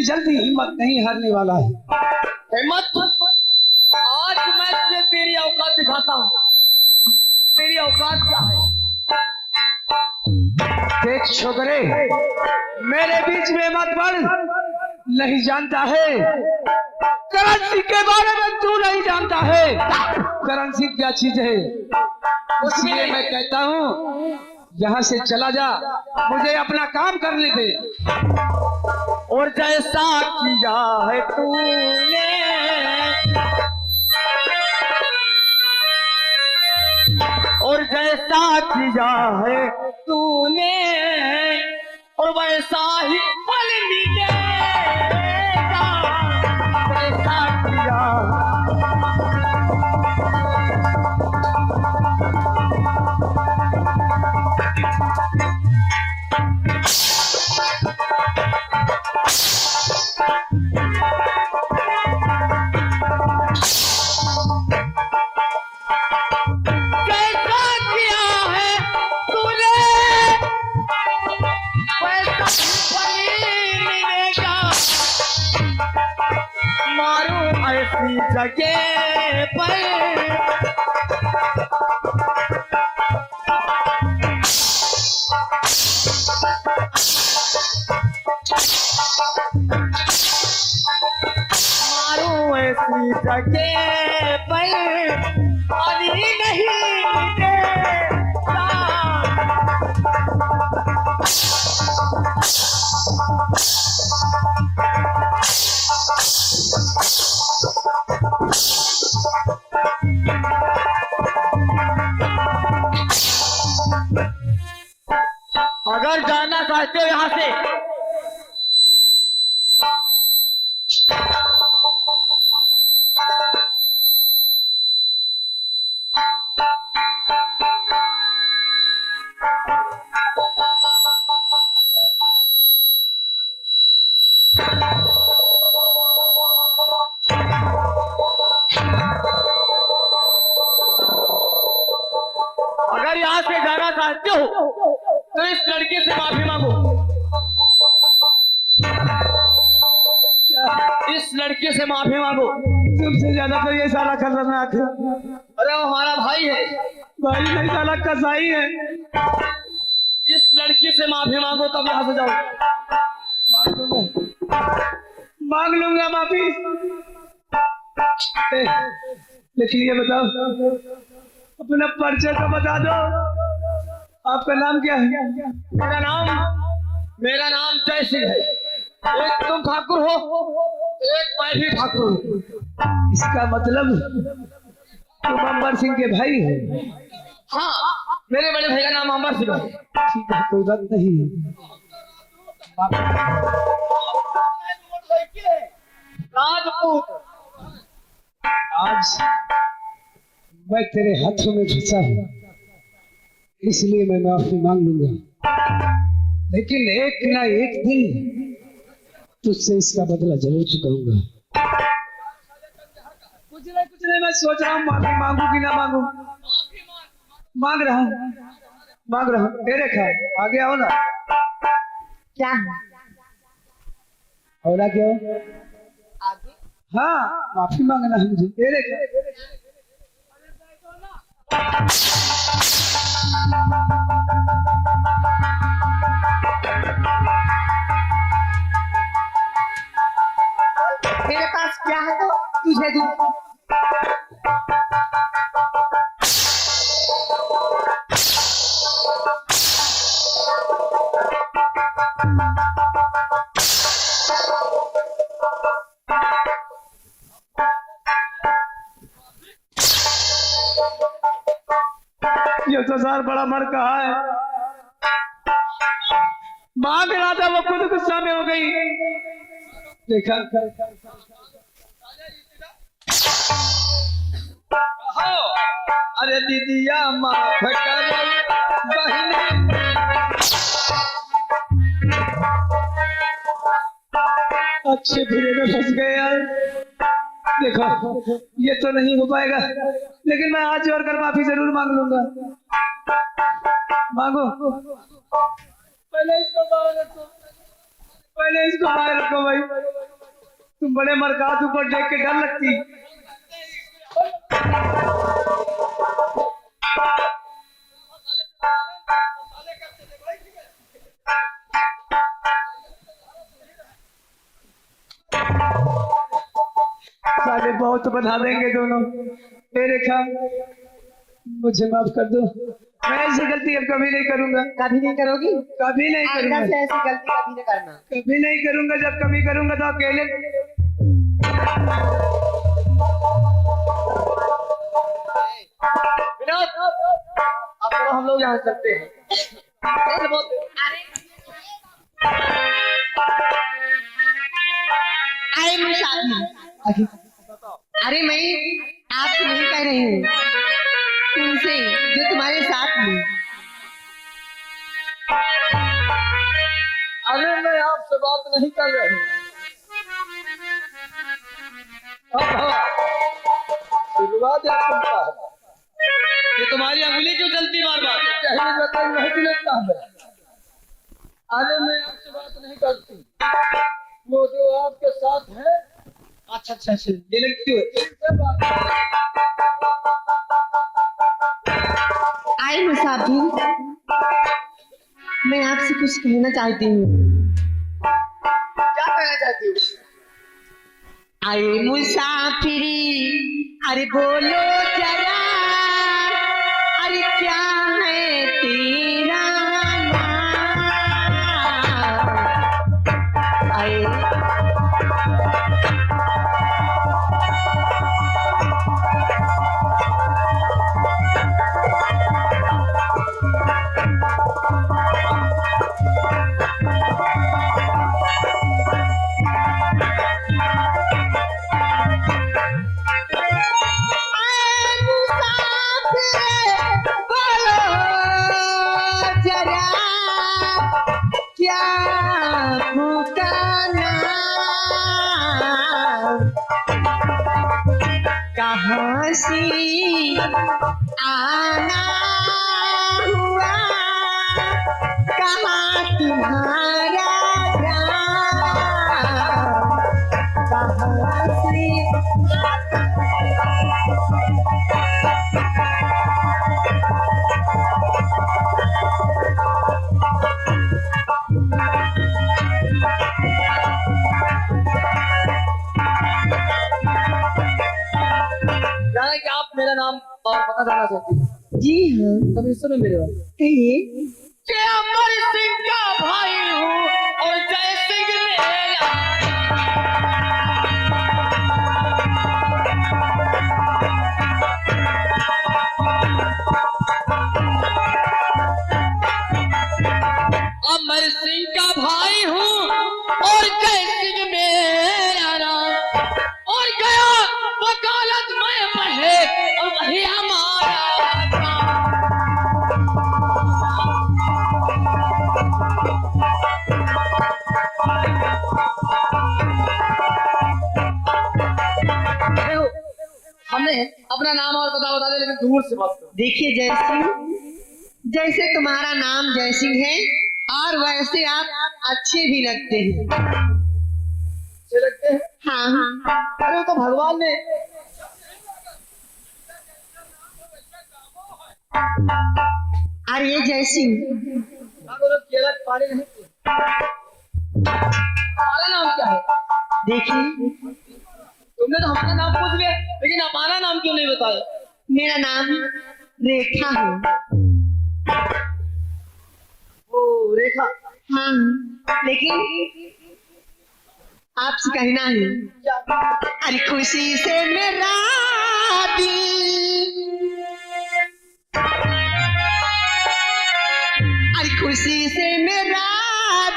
जल्दी हिम्मत नहीं हारने वाला है। हिम्मत, आज मैं तुझे तेरी औकात दिखाता हूँ। तेरी औकात क्या है? देख छोकरे, मेरे बीच में मत बढ़। नहीं जानता है करण सिंह के बारे में, तू नहीं जानता है करण सिंह क्या चीज है। इसलिए मैं कहता हूँ यहाँ से चला जा, मुझे अपना काम करने दे। और जैसा किया है तूने, और जैसा किया है तूने, और वैसा ही फल मिलेगा। जैसा किया जगह पर मारो ऐसी जगह पर पानी नहीं अगर जाना चाहते हो यहां से, अगर यहां से जाना चाहते हो तो इस लड़की से माफी मांगो। इस लड़की से माफी मांगो। तुमसे ज्यादा तो ये साला खतरनाक है। अरे वो हमारा भाई है। भाई नहीं, साला कसाई है। इस लड़की से माफी मांगो तब यहां से जाओ। मांग लूंगा माफी। लेकिन ये बताओ, अपना परिचय तो बता दो। आपका नाम क्या है? मेरा नाम जय सिंह है। एक तुम ठाकुर हो, एक मैं भी ठाकुर हूँ। इसका मतलब तुम अंबर सिंह के भाई हो? हाँ, मेरे बड़े भाई का नाम अंबर सिंह है। ठीक है, कोई बात नहीं। राजपूत, आज मैं तेरे हाथों में फंसा हूँ, इसलिए मैं माफी मांग लूंगा। लेकिन एक ना एक दिन तुझसे इसका बदला जरूर चुकाऊंगा। कुछ नहीं, मैं सोच रहा हूँ माफी मांगू कि ना मांगू। मांग रहा हूँ। तेरे खा आगे आओ ना। क्या और आगे आओ। आगे? हाँ, माफी मांगना है मुझे। तेरे खा। मेरे पास क्या है तो तुझे दूं। ये तो सार बड़ा मर कहा है। मांग रहा था, वो खुद गुस्सा में हो गई। देखा अरे दीदिया माफ करो बहने, अच्छे बुरे में फंस गए यार। देखो ये तो नहीं हो पाएगा, लेकिन मैं हाथ जोड़कर माफी जरूर मांग लूंगा। मांगो। पहले इसको बाहर रखो। पहले इसको बाहर रखो भाई, तुम बड़े मरकात ऊपर देख के डर लगती। साले बहुत बता देंगे दोनों। रेखा मुझे माफ कर दो, मैं ऐसी गलती अब कभी नहीं करूंगा। कभी नहीं करोगी? कभी नहीं आइंदा करूंगा, से ऐसी गलती कभी नहीं करना। कभी नहीं करूंगा। जब कभी करूंगा तो अकेले। विनोद, अब चलो हम लोग यहाँ चलते हैं। चल बोल। अरे मुसाफिर, अरे मैं आपसे नहीं कह रही हूँ, तुमसे जो तुम्हारे साथ में। अरे मैं आपसे बात नहीं कर रही हूँ। शुरुआत है सुनता है। ये तुम्हारी अंगुली क्यों चलती बार बार? कहीं बताई नहीं लगता है। अरे मैं आपसे बात नहीं करती, वो जो आपके साथ है। अच्छा अच्छा अच्छा, ये लगती हो इनसे बात। आए मुसाफिर, मैं आपसे कुछ कहना चाहती हूँ। क्या कहना चाहती हो? अरे मुसाफिरी, अरे बोलो जरा, अरे क्या है तेरा नाम? अरे कहाँ से आना हुआ, कहाँ तुम्हारा गाँव, कहाँ से जाने कि आप मेरा नाम और पता जानना चाहती हैं? जी हाँ, तभी सुनो मेरे बात। कहिए। कि अमर सिंह का भाई हूँ और जय सिंह मेरा। अमर सिंह का भाई हूँ और जय सिंह मेरा नाम। और गया वकालत में बहे और वही हमारा काम। हमने अपना नाम और पता बता दे, लेकिन दूर से बात करो। देखिए जय सिंह, जैसे तुम्हारा नाम जय सिंह है और वैसे आप अच्छे भी लगते हैं। अच्छे लगते हैं? हाँ हाँ, अरे तो भगवान ने अरे जय सिंह, केला पानी नहीं पिया। हमारा नाम क्या है? देखिए तुमने तो हमारा नाम पूछ लिया, लेकिन हमारा नाम क्यों नहीं बताया? मेरा नाम रेखा है। ओ रेखा। हाँ, लेकिन आपसे कहना है, क्या? अरे खुशी से मेरा दिल, अरे खुशी से मेरा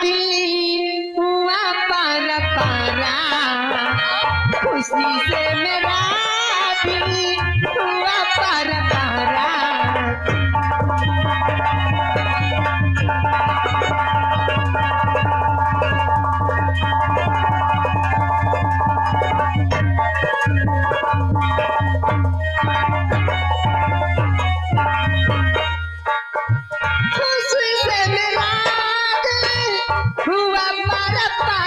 दिल हुआ पारा पारा, खुशी से मेरा दिल हुआ पारा पारा। खुशी से मेरा दिल हुआ पारा पारा,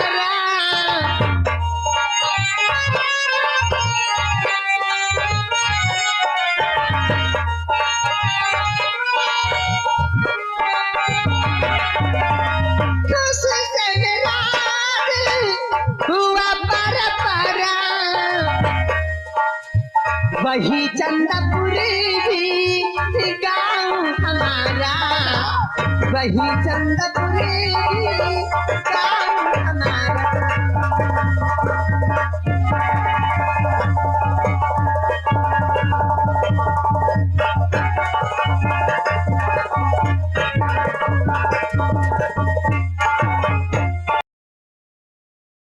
खुश सनराज हुआ परपरा, वही चंदपुरी भी गाँव हमारा, वही चंदपुरी भी गाँव हमारा।